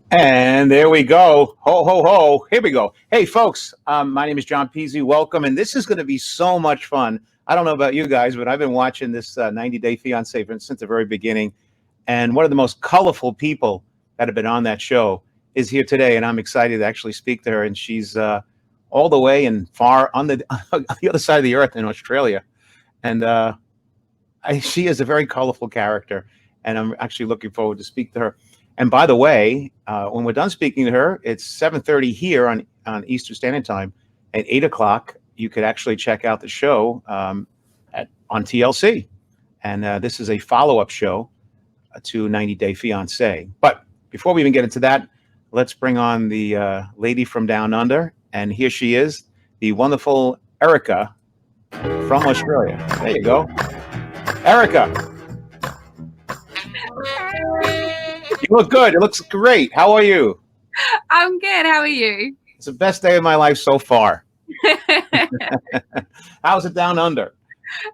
And there we go. Ho, ho, ho. Here we go. Hey, folks, my name is John Pizzi. Welcome. And this is going to be so much fun. I don't know about you guys, but I've been watching this 90 Day Fiance since the very beginning. And one of the most colorful people that have been on that show is here today. And I'm excited to actually speak to her. And she's all the way and far on on the other side of the earth in Australia. And she is a very colorful character. And I'm actually looking forward to speak to her. And by the way, when we're done speaking to her, it's 7:30 here on Eastern Standard Time. At 8 o'clock, you could actually check out the show on TLC. And this is a follow-up show to 90 Day Fiance. But before we even get into that, let's bring on the lady from down under. And here she is, the wonderful Erika from Australia. There you go. Erika, you look good. It looks great. How are you? I'm good. How are you? It's the best day of my life so far. How's it down under?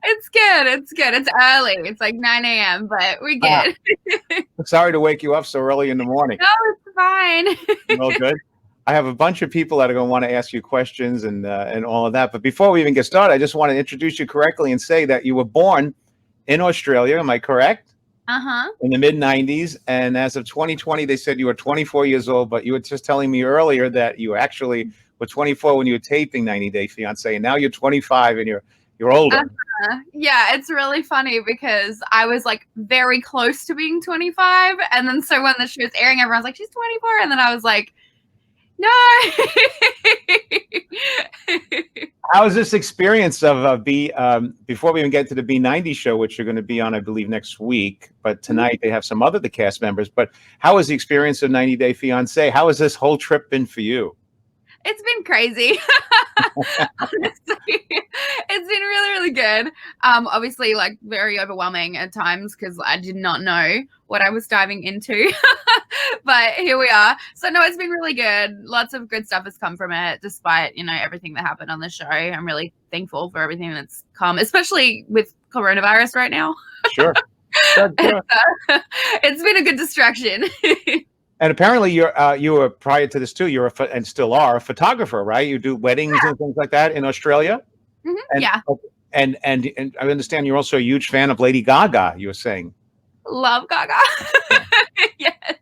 It's good. It's good. It's early. It's like 9 a.m., but we good. Sorry to wake you up so early in the morning. No, it's fine. Well, good. I have a bunch of people that are going to want to ask you questions and all of that. But before we even get started, I just want to introduce you correctly and say that you were born in Australia. Am I correct? Uh-huh. In the mid-90s. And as of 2020, they said you were 24 years old. But you were just telling me earlier that you actually were 24 when you were taping 90 Day Fiance. And now you're 25 and you're older. Yeah, it's really funny because I was like very close to being 25. And then so when the show's airing, everyone's like, she's 24. And then I was like, no. How was this experience of before we even get to the B90 show, which you're going to be on, I believe, next week, but tonight they have some other the cast members. But how was the experience of 90 Day Fiance? How has this whole trip been for you? It's been crazy. Honestly, it's been really, really good. Obviously, like very overwhelming at times because I did not know what I was diving into. But here we are. So no, it's been really good. Lots of good stuff has come from it, despite everything that happened on the show. I'm really thankful for everything that's come, especially with coronavirus right now. Sure. It's been a good distraction. And apparently, you were prior to this too. You're and still are a photographer, right? You do weddings and things like that in Australia. Mm-hmm. Yeah. And I understand you're also a huge fan of Lady Gaga. You were saying. Love Gaga. Yes.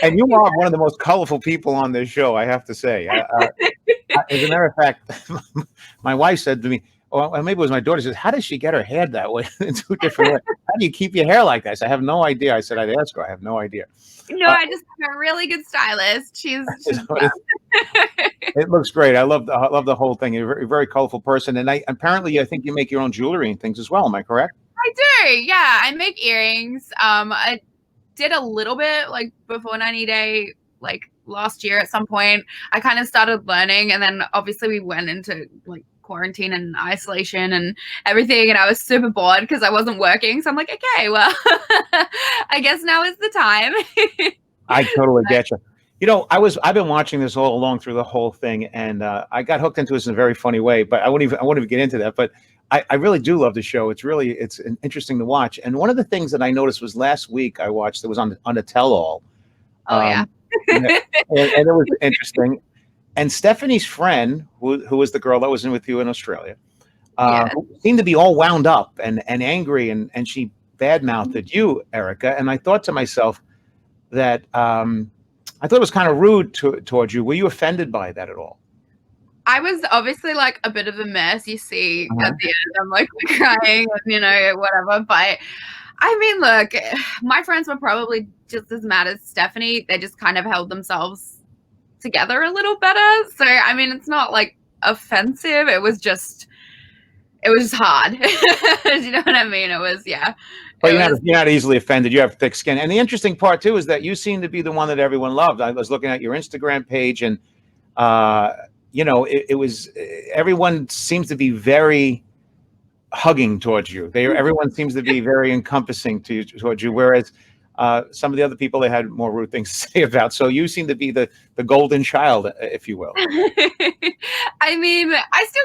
And you are one of the most colorful people on this show, I have to say. As a matter of fact, my wife said to me, or maybe it was my daughter, says, how does she get her hair that way in two different ways? How do you keep your hair like that? I said, I have no idea. I said, I'd ask her. I have no idea. No, I just have a really good stylist. She's it looks great. I love the whole thing. You're a very, very colorful person. And I think you make your own jewelry and things as well. Am I correct? I do. Yeah. I make earrings. I did a little bit like before 90 Day, like last year at some point. I kind of started learning, and then obviously we went into like quarantine and isolation and everything, and I was super bored because I wasn't working. So I'm like, okay, well, I guess now is the time. I totally get you. I've been watching this all along through the whole thing, and I got hooked into this in a very funny way. But I won't even get into that. But I really do love the show. It's interesting to watch. And one of the things that I noticed was last week I watched. It was on a tell-all. Oh yeah. and it was interesting. And Stephanie's friend, who was the girl that was in with you in Australia, who seemed to be all wound up and angry, and she badmouthed you, Erika. And I thought to myself that I thought it was kind of rude towards you. Were you offended by that at all? I was obviously like a bit of a mess. You see at the end, I'm like crying and whatever. But I mean, look, my friends were probably just as mad as Stephanie. They just kind of held themselves together a little better. So I mean, it's not like offensive. It was just hard. You know what I mean? It was, yeah. But you're not easily offended. You have thick skin. And the interesting part too is that you seem to be the one that everyone loved. I was looking at your Instagram page, and it was everyone seems to be very hugging towards you. Everyone seems to be very encompassing towards you, whereas some of the other people they had more rude things to say about. So you seem to be the golden child, if you will. I mean, I still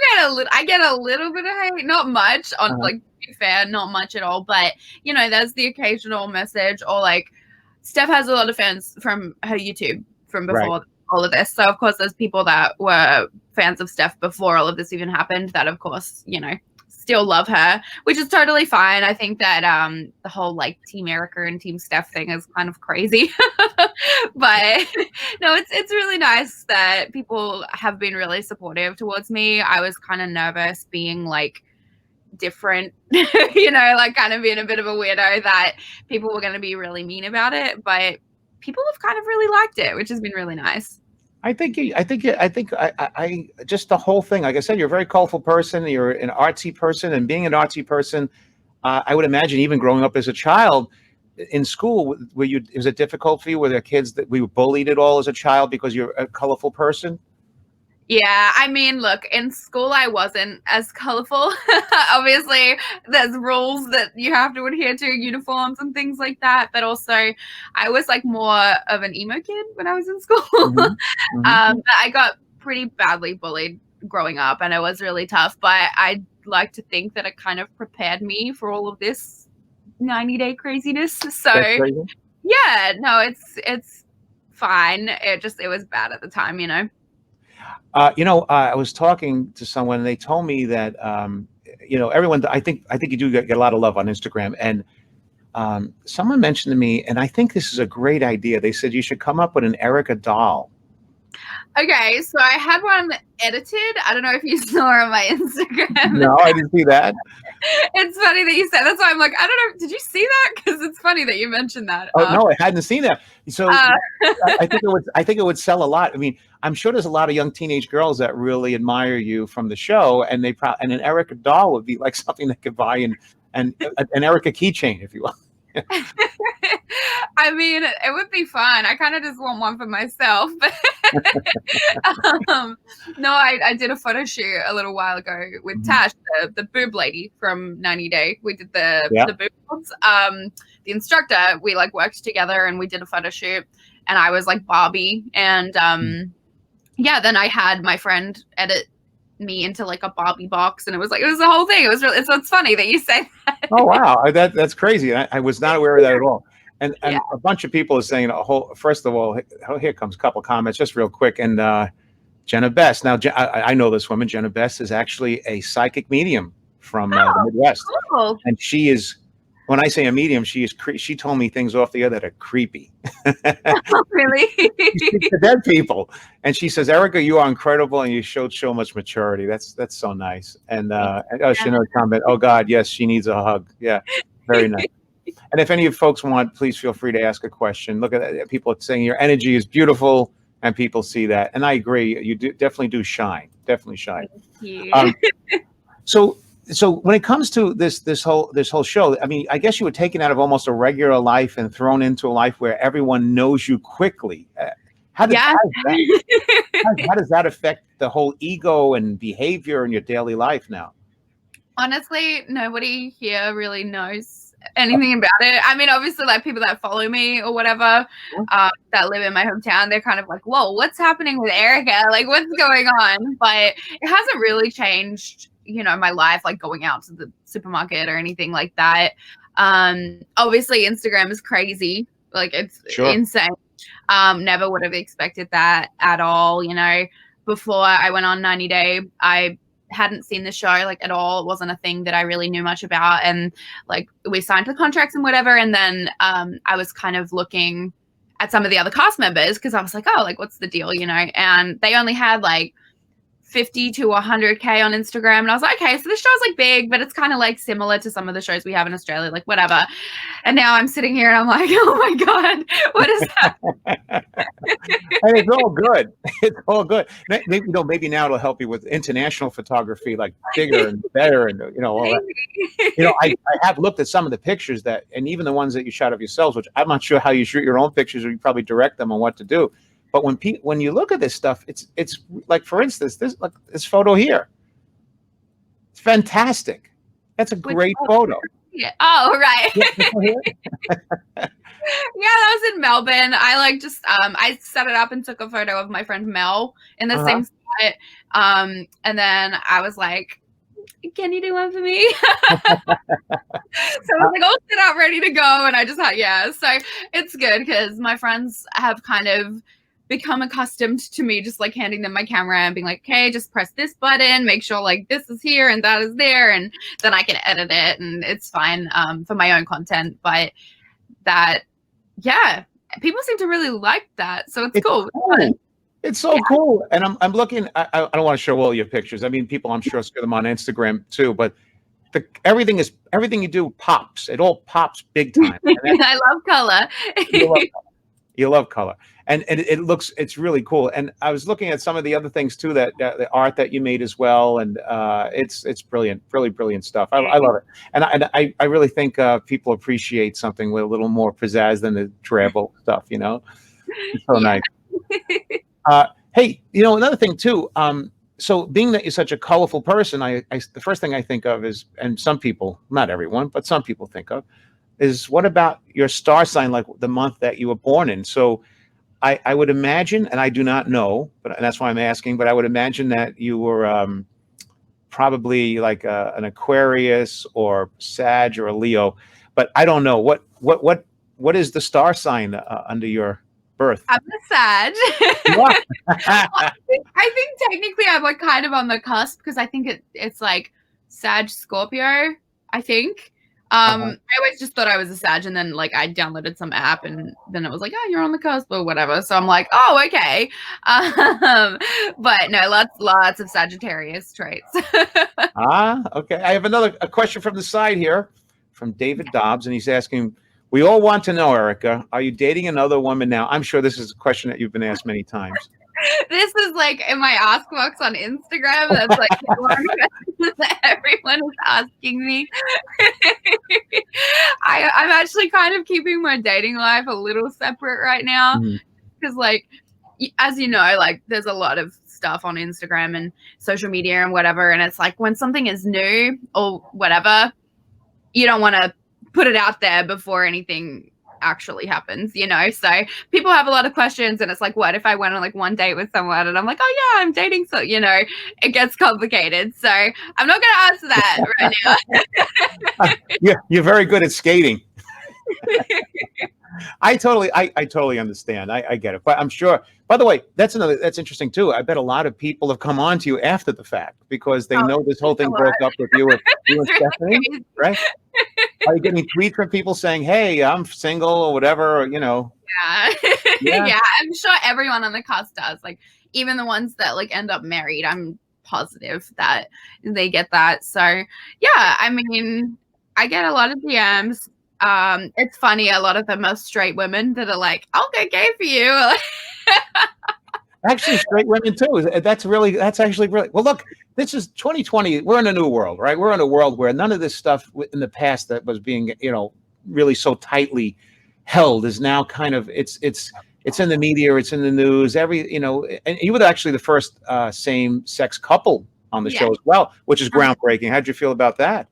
get a little bit of hate, not much on like to be fair, not much at all. But there's the occasional message or like Steph has a lot of fans from her YouTube from Right. before all of this. So of course there's people that were fans of Steph before all of this even happened that of course, you know, still love her, which is totally fine. I think that the whole like Team Erika and Team Steph thing is kind of crazy. But no, it's really nice that people have been really supportive towards me. I was kind of nervous being like different, you know, like kind of being a bit of a weirdo, that people were going to be really mean about it, but people have kind of really liked it, which has been really nice. I just the whole thing. Like I said, you're a very colorful person. You're an artsy person, and being an artsy person, I would imagine even growing up as a child in school, is it difficult for you? Were there kids that we were bullied at all as a child because you're a colorful person? Yeah, I mean, look, in school I wasn't as colorful. Obviously, there's rules that you have to adhere to, uniforms and things like that. But also, I was like more of an emo kid when I was in school. I got pretty badly bullied growing up, and it was really tough. But I like to think that it kind of prepared me for all of this 90-day craziness. So yeah, no, it's fine. It was bad at the time, you know. I was talking to someone, and they told me that everyone. I think you do get a lot of love on Instagram, and someone mentioned to me, and I think this is a great idea. They said you should come up with an Erika doll. Okay, so I had one edited. I don't know if you saw on my Instagram. No, I didn't see that. It's funny that you said. That's why I'm like, I don't know. Did you see that? Because it's funny that you mentioned that. Oh no, I hadn't seen that. So I think it would sell a lot. I mean, I'm sure there's a lot of young teenage girls that really admire you from the show, and and an Erika doll would be like something they could buy, and an Erika keychain, if you will. I mean, it would be fun. I kind of just want one for myself. No, I did a photo shoot a little while ago with Tash, the boob lady from 90 Day. We did the boobs. The instructor, we like worked together and we did a photo shoot, and I was like Barbie, and then I had my friend edit me into like a Barbie box, and it was the whole thing. It was really, it's funny that you say that. Oh wow, that's crazy. I was not aware of that at all. And a bunch of people are saying first of all, here comes a couple comments just real quick. And Jenna Best. Now I know this woman. Jenna Best is actually a psychic medium from the Midwest, cool. And she is. When I say a medium, she told me things off the air that are creepy. Oh, really? She speaks to dead people, and she says, "Erika, you are incredible, and you showed so much maturity. That's so nice." And she knows comment. Oh God, yes, she needs a hug. Yeah, very nice. And if any of you folks want, please feel free to ask a question. Look at that. People are saying your energy is beautiful, and people see that. And I agree. You definitely do shine. Definitely shine. Thank you. So when it comes to this whole show, I mean, I guess you were taken out of almost a regular life and thrown into a life where everyone knows you quickly. How does that affect the whole ego and behavior in your daily life now? Honestly, nobody here really knows anything about it. I mean, obviously, like people that follow me or whatever, that live in my hometown, they're kind of like, whoa, what's happening with Erika? Like, what's going on? But it hasn't really changed, you know, my life, like going out to the supermarket or anything like that. Obviously, Instagram is crazy. Like, it's insane. Never would have expected that at all. You know, before I went on 90 Day, I hadn't seen the show like at all. It wasn't a thing that I really knew much about, and like we signed the contracts and whatever, and then I was kind of looking at some of the other cast members because I was like, oh, like what's the deal, you know? And they only had like 50 to 100K on Instagram, and I was like, okay, so this show's like big, but it's kind of like similar to some of the shows we have in Australia, like whatever. And now I'm sitting here and I'm like, oh my God, what is that? And it's all good. It's all good. Maybe, maybe now it'll help you with international photography, like bigger and better, and all that. I have looked at some of the pictures and even the ones that you shot of yourselves, which I'm not sure how you shoot your own pictures, or you probably direct them on what to do. But when you look at this stuff, it's like, for instance, this photo here. It's fantastic. That's a great photo. Yeah. Oh, right. Yeah, that was in Melbourne. I like just I set it up and took a photo of my friend Mel in the same spot. And then I was like, can you do one for me? So I was like, all set up, ready to go. And I just had, yeah. So it's good because my friends have kind of become accustomed to me just like handing them my camera and being like, okay, just press this button, make sure like this is here and that is there. And then I can edit it and it's fine for my own content. But that, yeah, people seem to really like that. So it's cool. It's so cool. And I'm looking, I don't want to show all your pictures. I mean, people, I'm sure, see them on Instagram too, but everything you do pops. It all pops big time. I love color. You love color. And it's really cool. And I was looking at some of the other things too, that the art that you made as well. And it's brilliant, really brilliant stuff. I love it. And I really think people appreciate something with a little more pizzazz than the drab old stuff, you know? It's so nice. Hey, you know, another thing too, so being that you're such a colorful person, the first thing I think of is, and some people, not everyone, but some people think of, is what about your star sign, like the month that you were born in? So I would imagine, and I do not know, and that's why I'm asking, but I would imagine that you were probably like an Aquarius or Sag or a Leo, but I don't know. What is the star sign under your birth? I'm a Sag. I think technically I'm like kind of on the cusp because I think it's like Sag Scorpio, I think. I always just thought I was a Sag, and then like I downloaded some app and then it was like, oh, you're on the cusp or whatever. So I'm like, oh, okay. But no, lots of Sagittarius traits. Okay. I have a question from the side here from David Dobbs, and he's asking, we all want to know, Erika, are you dating another woman now? I'm sure this is a question that you've been asked many times. This is like in my ask box on Instagram. That's like the one question that everyone is asking me. I'm actually kind of keeping my dating life a little separate right now because, like, as you know, like there's a lot of stuff on Instagram and social media and whatever, and it's like when something is new or whatever, you don't want to put it out there before anything actually happens, you know? So people have a lot of questions and it's like, what if I went on like one date with someone and I'm like, oh yeah, I'm dating, so, you know, it gets complicated. So I'm not going to answer that right now. You're very good at skating. I totally understand. I get it. But I'm sure, by the way, that's interesting too. I bet a lot of people have come on to you after the fact because they know this whole thing broke up with you and Stephanie, right? Are you getting tweets from people saying, hey, I'm single or whatever, you know? Yeah, I'm sure everyone on the cast does. Like even the ones that like end up married, I'm positive that they get that. So yeah, I mean, I get a lot of DMs. It's funny, a lot of them are straight women that are like, I'll go gay for you. Actually, straight women too. That's actually really well. Look, this is 2020. We're in a new world, right? We're in a world where none of this stuff in the past that was being, you know, really so tightly held is now kind of it's in the media, it's in the news. You know, and you were actually the first same-sex couple on the show as well, which is groundbreaking. How'd you feel about that?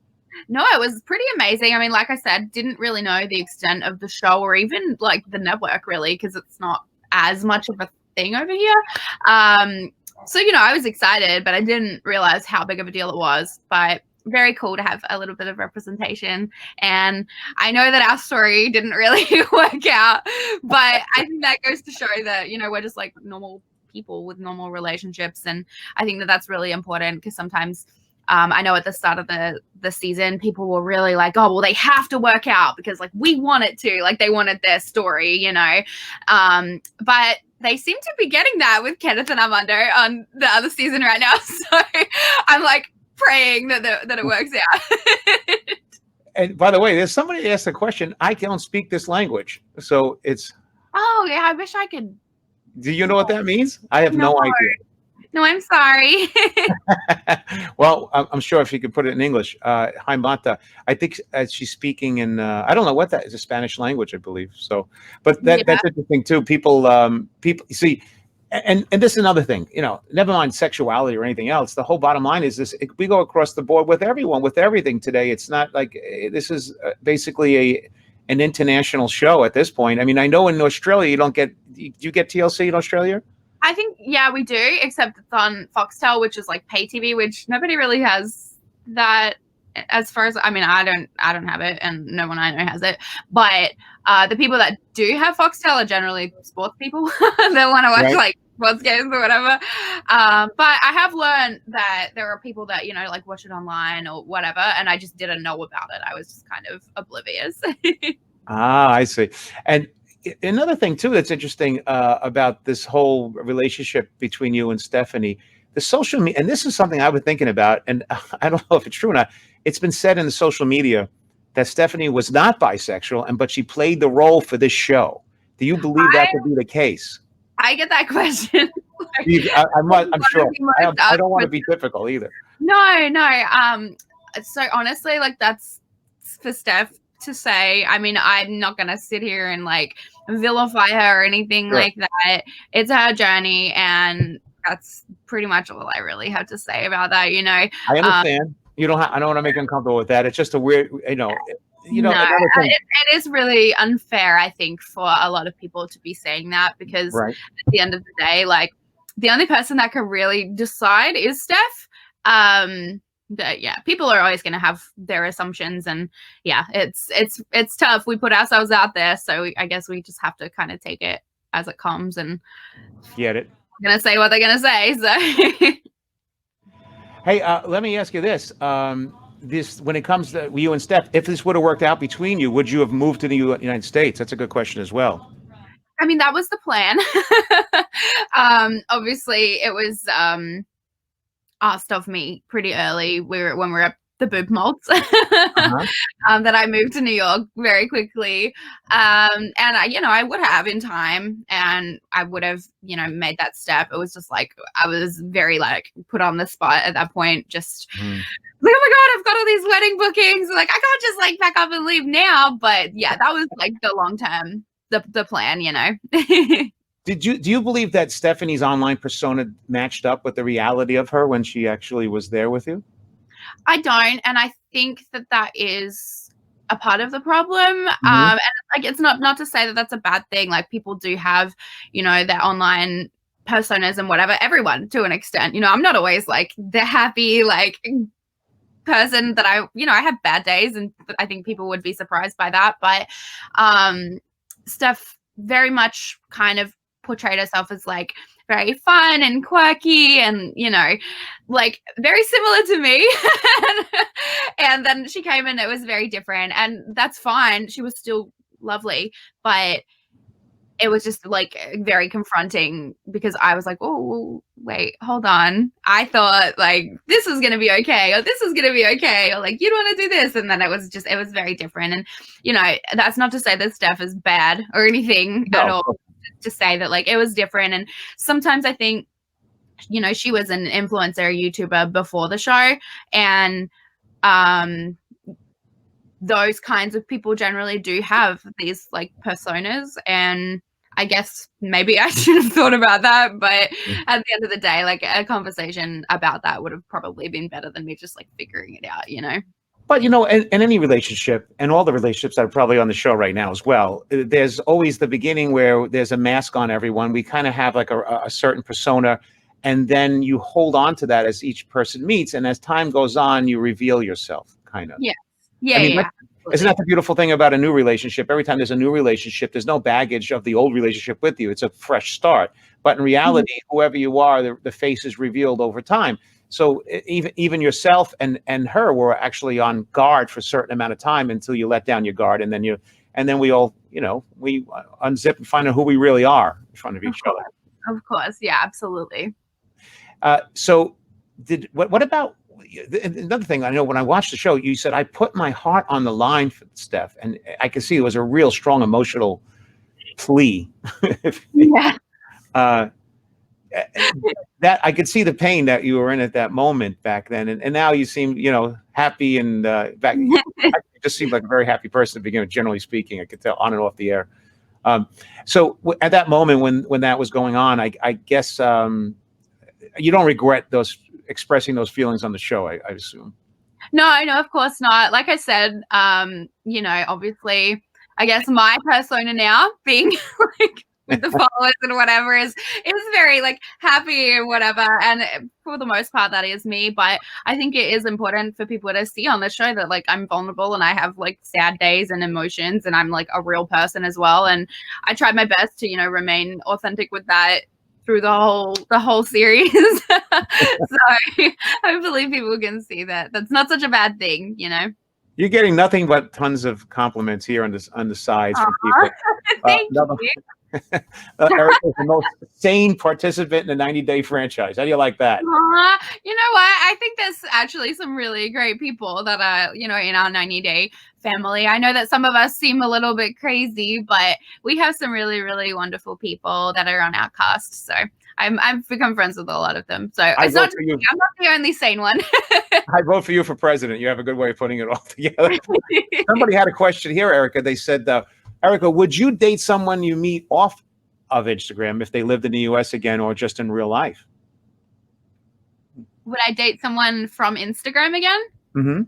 No, it was pretty amazing. I mean, like I said, didn't really know the extent of the show or even like the network really, because it's not as much of a thing over here. So, you know, I was excited, but I didn't realize how big of a deal it was. But very cool to have a little bit of representation. And I know that our story didn't really work out, but I think that goes to show that, you know, we're just like normal people with normal relationships. And I think that that's really important because sometimes I know at the start of the season, people were really like, oh, well, they have to work out because like we want it to, like they wanted their story, you know. But they seem to be getting that with Kenneth and Armando on the other season right now. So I'm like praying that it works out. And by the way, there's somebody asked a question. I don't speak this language. So it's. Oh, yeah. I wish I could. Do you know what that means? I have no idea. No, I'm sorry. Well, I'm sure if you could put it in English. Hi, Mata. I think she's speaking in, I don't know what that is, a Spanish language, I believe. So, but that's interesting too. People see, and this is another thing, you know, never mind sexuality or anything else. The whole bottom line is this, we go across the board with everyone, with everything today. It's not like, this is basically an international show at this point. I mean, I know in Australia, you don't get, do you get TLC in Australia? I think, yeah, we do, except it's on Foxtel, which is like pay TV, which nobody really has that, as far as, I mean, I don't have it, and no one I know has it, but the people that do have Foxtel are generally sports people that want to watch Right. like sports games or whatever. But I have learned that there are people that, like watch it online or whatever, and I just didn't know about it. I was just kind of oblivious. Ah, I see. And another thing too that's interesting about this whole relationship between you and Stephanie, the social media, and this is something I've been thinking about, and I don't know if it's true or not. It's been said in the social media that Stephanie was not bisexual, but she played the role for this show. Do you believe that to be the case? I get that question. I'm sure. I don't want to be typical either. No. So honestly, like, that's for Steph to say. I mean, I'm not gonna sit here and like vilify her or anything like that. It's her journey, and that's pretty much all I really have to say about that. I understand. You don't. I don't want to make you uncomfortable with that. It's just a weird. No, it is really unfair, I think, for a lot of people to be saying that, because at the end of the day, like, the only person that can really decide is Steph. But yeah, people are always going to have their assumptions, and yeah, it's tough. We put ourselves out there, so I guess we just have to kind of take it as it comes and get it. They're gonna say what they're gonna say. So, hey, let me ask you this. This, when it comes to you and Steph, if this would have worked out between you, would you have moved to the United States? That's a good question as well. I mean, that was the plan. Obviously, it was asked of me pretty early. When we were at the boob molds, that I moved to New York very quickly, and I would have in time, and I would have made that step. It was just like I was very like put on the spot at that point. Just like, oh my God, I've got all these wedding bookings. Like, I can't just like pack up and leave now. But yeah, that was like the long term, the plan. Do you believe that Stephanie's online persona matched up with the reality of her when she actually was there with you? I don't, and I think that is a part of the problem. And like, it's not to say that that's a bad thing. Like, people do have, their online personas and whatever. Everyone, to an extent. I'm not always like the happy like person that I have bad days, and I think people would be surprised by that. But Steph very much kind of portrayed herself as like very fun and quirky and like very similar to me. And then she came in, it was very different, and that's fine. She was still lovely, but it was just like very confronting, because I was like, oh wait, hold on, I thought like this was gonna be okay, or this was gonna be okay, or like, you don't want to do this. And then it was very different. And that's not to say that Steph is bad or anything at all, to say that like it was different. And sometimes I think she was an influencer YouTuber before the show, and those kinds of people generally do have these like personas, and I guess maybe I should have thought about that, but at the end of the day, like, a conversation about that would have probably been better than me just like figuring it out. But in any relationship, and all the relationships that are probably on the show right now as well, there's always the beginning where there's a mask on everyone. We kind of have like a certain persona, and then you hold on to that as each person meets, and as time goes on, you reveal yourself, kind of. Yeah. Isn't that the beautiful thing about a new relationship? Every time there's a new relationship, there's no baggage of the old relationship with you. It's a fresh start. But in reality, whoever you are, the face is revealed over time. So even yourself and her were actually on guard for a certain amount of time until you let down your guard, and then we all we unzip and find out who we really are in front of each other. Of course, yeah, absolutely. So what about? Another thing, I know when I watched the show, you said, I put my heart on the line for Steph, and I could see it was a real strong emotional plea. Yeah. That I could see the pain that you were in at that moment back then, and now you seem happy, and back you just seemed like a very happy person to begin with. Generally speaking, I could tell on and off the air. So at that moment when that was going on, I guess you don't regret expressing those feelings on the show, I assume. No, of course not. Like I said, obviously, I guess my persona now being like with the followers and whatever is very like happy and whatever. And for the most part, that is me. But I think it is important for people to see on the show that like I'm vulnerable and I have like sad days and emotions, and I'm like a real person as well. And I tried my best to, remain authentic with that through the whole series. So hopefully people can see that that's not such a bad thing. You're getting nothing but tons of compliments here on the sides from people. Thank you. Erika is the most sane participant in the 90-day franchise. How do you like that? You know what? I think there's actually some really great people that are, in our 90-day family. I know that some of us seem a little bit crazy, but we have some really, really wonderful people that are on our cast. So I've become friends with a lot of them. So I'm not the only sane one. I vote for you for president. You have a good way of putting it all together. Somebody had a question here, Erika. They said, Erika, would you date someone you meet off of Instagram if they lived in the U.S. again or just in real life? Would I date someone from Instagram again? Mm-hmm.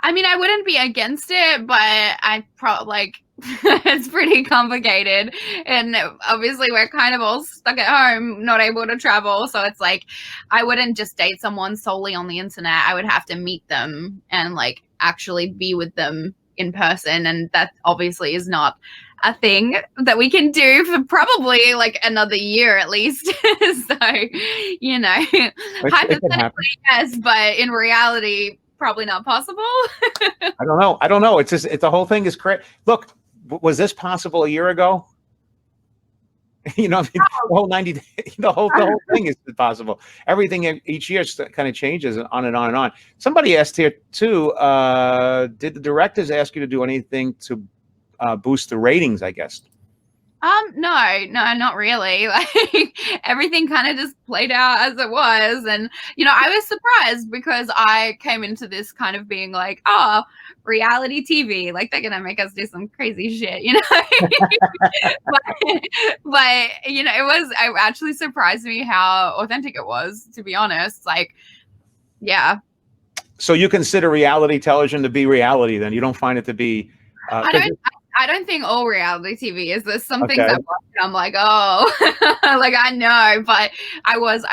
I mean, I wouldn't be against it, but I probably it's pretty complicated. And obviously we're kind of all stuck at home, not able to travel. So it's like, I wouldn't just date someone solely on the internet. I would have to meet them and like actually be with them in person. And that obviously is not a thing that we can do for probably like another year at least. So, hypothetically, yes, but in reality, probably not possible. I don't know. It's just, the whole thing is crazy. Look, was this possible a year ago? The whole 90 days, the whole thing is possible. Everything each year kind of changes on and on and on. Somebody asked here too, did the directors ask you to do anything to boost the ratings, I guess? No, not really. Like everything kind of just played out as it was. And, I was surprised because I came into this kind of being like, oh, reality TV, like they're going to make us do some crazy shit, but, it actually surprised me how authentic it was, to be honest. Like, yeah. So you consider reality television to be reality then? You don't find it to be... I don't think all reality TV is. There's some things I'm like, oh, like I know, but I was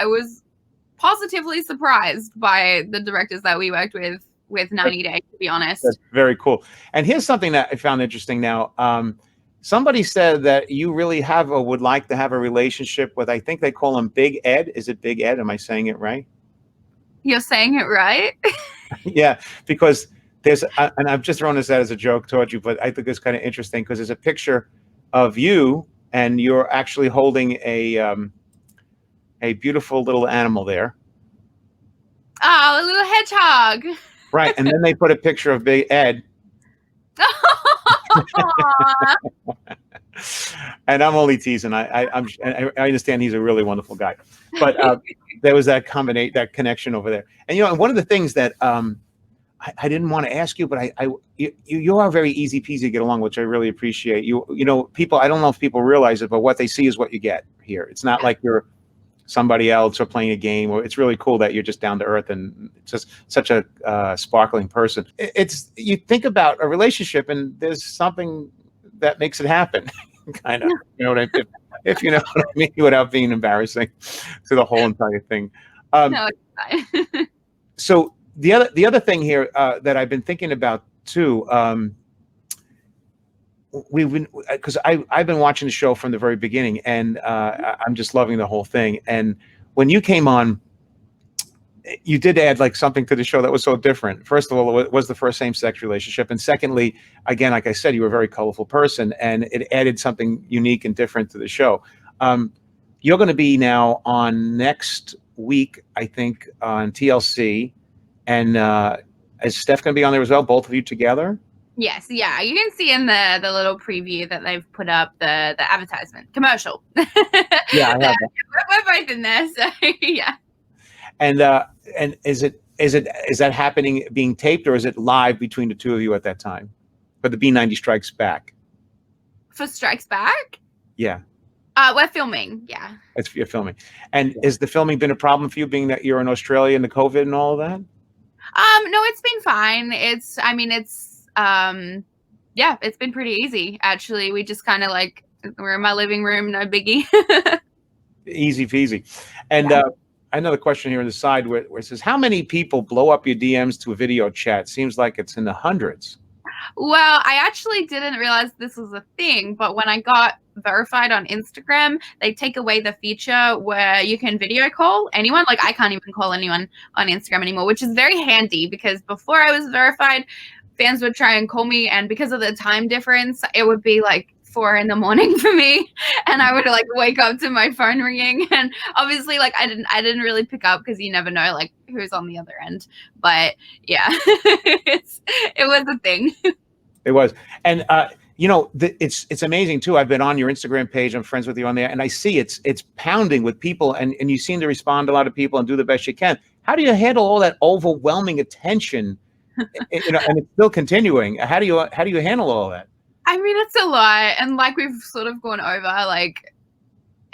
positively surprised by the directors that we worked with 90 Day, to be honest. That's very cool. And here's something that I found interesting now. Somebody said that you really have or would like to have a relationship with, I think they call him Big Ed. Is it Big Ed? Am I saying it right? You're saying it right. Yeah, because and I've just thrown this out as a joke towards you, but I think it's kind of interesting because there's a picture of you and you're actually holding a beautiful little animal there. Oh, a little hedgehog. Right, and then they put a picture of Big Ed. And I'm only teasing. I understand he's a really wonderful guy, but there was that connection over there. And one of the things that I didn't want to ask you, but you are very easy peasy to get along, which I really appreciate. People, I don't know if people realize it, but what they see is what you get here. It's not like you're somebody else or playing a game. Or it's really cool that you're just down to earth and just such a sparkling person. You think about a relationship, and there's something that makes it happen, kind of. You know what I mean? If you know what I mean, without being embarrassing to the whole entire thing. No, it's fine. So. The other thing here that I've been thinking about too, because I've been watching the show from the very beginning, and I'm just loving the whole thing. And when you came on, you did add like something to the show that was so different. First of all, it was the first same-sex relationship, and secondly, again, like I said, you were a very colorful person, and it added something unique and different to the show. You're going to be now on next week, I think, on TLC. And is Steph going to be on there as well? Both of you together? Yes, yeah. You can see in the little preview that they've put up the advertisement commercial. Yeah, I have that. We're both in there, so yeah. And is that happening, being taped, or is it live between the two of you at that time for the B90 Strikes Back? For Strikes Back? Yeah. We're filming. Yeah. You're filming, and has the filming been a problem for you, being that you're in Australia and the COVID and all of that? No, it's been fine. It's been pretty easy, actually. We just kind of like We're in my living room, no biggie. Easy peasy. And Yeah. another question here on the side where it says, how many people blow up your DMs to a video chat? Seems like it's in the hundreds. Well, I actually didn't realize this was a thing, but when I got verified on Instagram, they take away the feature where you can video call anyone. Like I can't even call anyone on Instagram anymore, which is very handy because before I was verified, fans would try and call me, and because of the time difference, it would be like 4 a.m. for me, and I would like wake up to my phone ringing, and obviously like I didn't really pick up because you never know like who's on the other end. But yeah, it was a thing. It was. And it's amazing too. I've been on your Instagram page. I'm friends with you on there, and I see it's pounding with people, and you seem to respond to a lot of people and do the best you can. How do you handle all that overwhelming attention? And it's still continuing. How do you handle all that? I mean, it's a lot, and like we've sort of gone over, like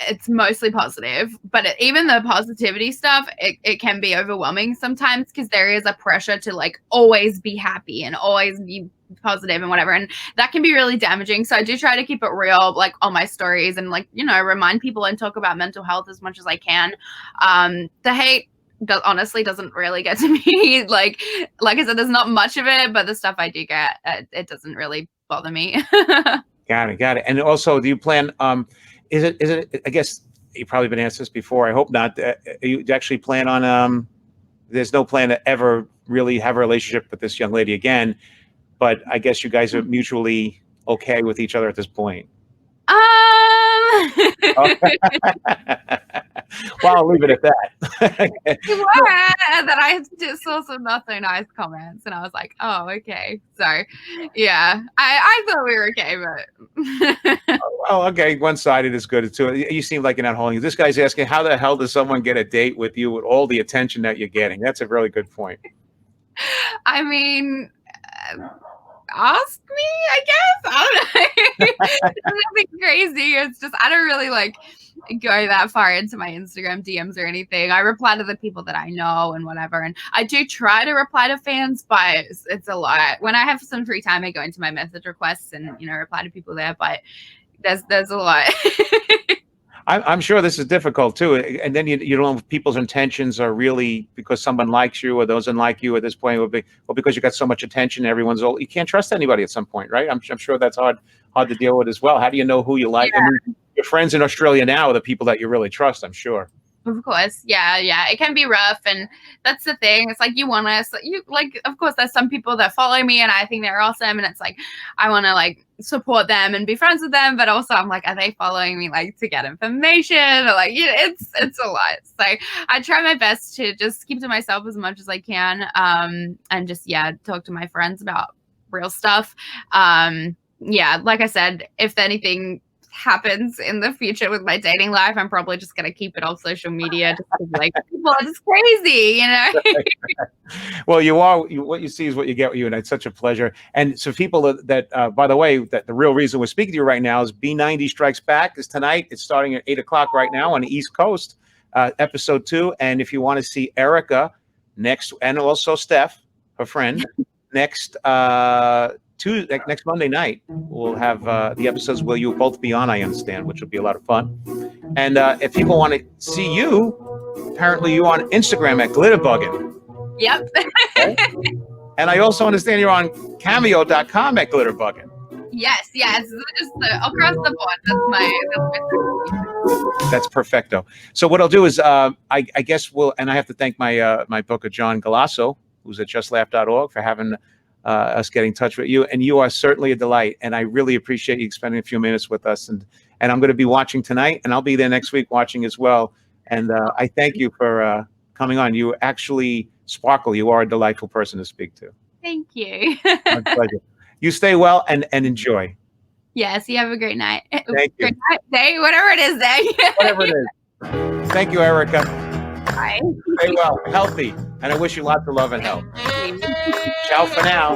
it's mostly positive, but even the positivity stuff, it can be overwhelming sometimes because there is a pressure to like always be happy and always be positive and whatever, and that can be really damaging. So I do try to keep it real, like on my stories, and like remind people and talk about mental health as much as I can. The hate honestly doesn't really get to me. Like I said, there's not much of it, but the stuff I do get, it doesn't really bother me. Got it. And also, do you plan? Is it? I guess you've probably been asked this before. I hope not. You actually plan on? There's no plan to ever really have a relationship with this young lady again, but I guess you guys are mutually okay with each other at this point. Well, I'll leave it at that. That I just saw some not so nice comments, and I was like, "Oh, okay." So, yeah, I thought we were okay, but well, okay, one-sided is good too. You seem like you're not holding. This guy's asking, how the hell does someone get a date with you with all the attention that you're getting? That's a really good point. I mean, ask me, I guess. I don't know. It's nothing crazy. It's just I don't really like go that far into my Instagram DMs or anything. I reply to the people that I know and whatever, and I do try to reply to fans, but it's a lot. When I have some free time, I go into my message requests and reply to people there, but there's a lot. I'm sure this is difficult too, and then you don't know if people's intentions are really because someone likes you or doesn't like you at this point, or because you got so much attention, everyone's old. You can't trust anybody at some point, right? I'm sure that's hard to deal with as well. How do you know who you like? Yeah. I mean, your friends in Australia now are the people that you really trust, I'm sure. Of course. Yeah. It can be rough. And that's the thing. It's like of course, there's some people that follow me and I think they're awesome. And it's like, I want to like support them and be friends with them. But also I'm like, are they following me like to get information? Or like, it's a lot. So I try my best to just keep to myself as much as I can. And just, talk to my friends about real stuff. Like I said, if anything happens in the future with my dating life, I'm probably just going to keep it off social media just because like people are just crazy, Well, what you see is what you get with you, and it's such a pleasure. And so people that by the way, that the real reason we're speaking to you right now is B90 Strikes Back is tonight. It's starting at 8:00 right now on the East Coast, episode 2. And if you want to see Erika next, and also Steph, her friend, next Monday night, we'll have the episodes where you'll both be on, I understand, which will be a lot of fun. And if people want to see you, apparently you're on Instagram at Glitterbuggin. Yep. Okay. And I also understand you're on cameo.com at Glitterbuggin. Yes. Just across the board. That's perfecto. So what I'll do is, I guess and I have to thank my booker, John Galasso, who's at justlaugh.org, for having us get in touch with you, and you are certainly a delight, and I really appreciate you spending a few minutes with us, and I'm going to be watching tonight, and I'll be there next week watching as well, and I thank you for coming on. You actually sparkle. You are a delightful person to speak to. Thank you. My pleasure. You stay well and enjoy. Yes, you have a great night. Thank you. Great night, day, whatever it is, day. Whatever it is. Thank you, Erika. Bye. Stay well, healthy, and I wish you lots of love and health. Ciao for now.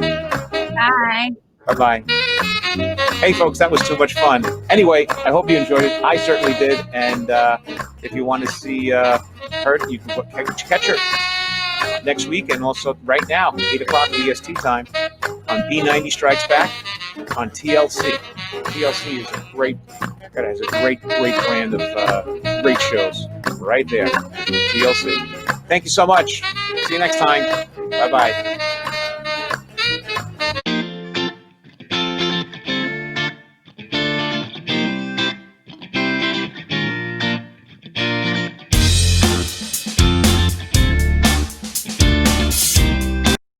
Bye. Bye-bye. Hey, folks, that was too much fun. Anyway, I hope you enjoyed it. I certainly did. And if you want to see her, you can catch her next week and also right now, 8:00 EST time on B90 Strikes Back on TLC. TLC is a great That has a great brand of great shows right there. TLC. Thank you so much. See you next time. Bye-bye.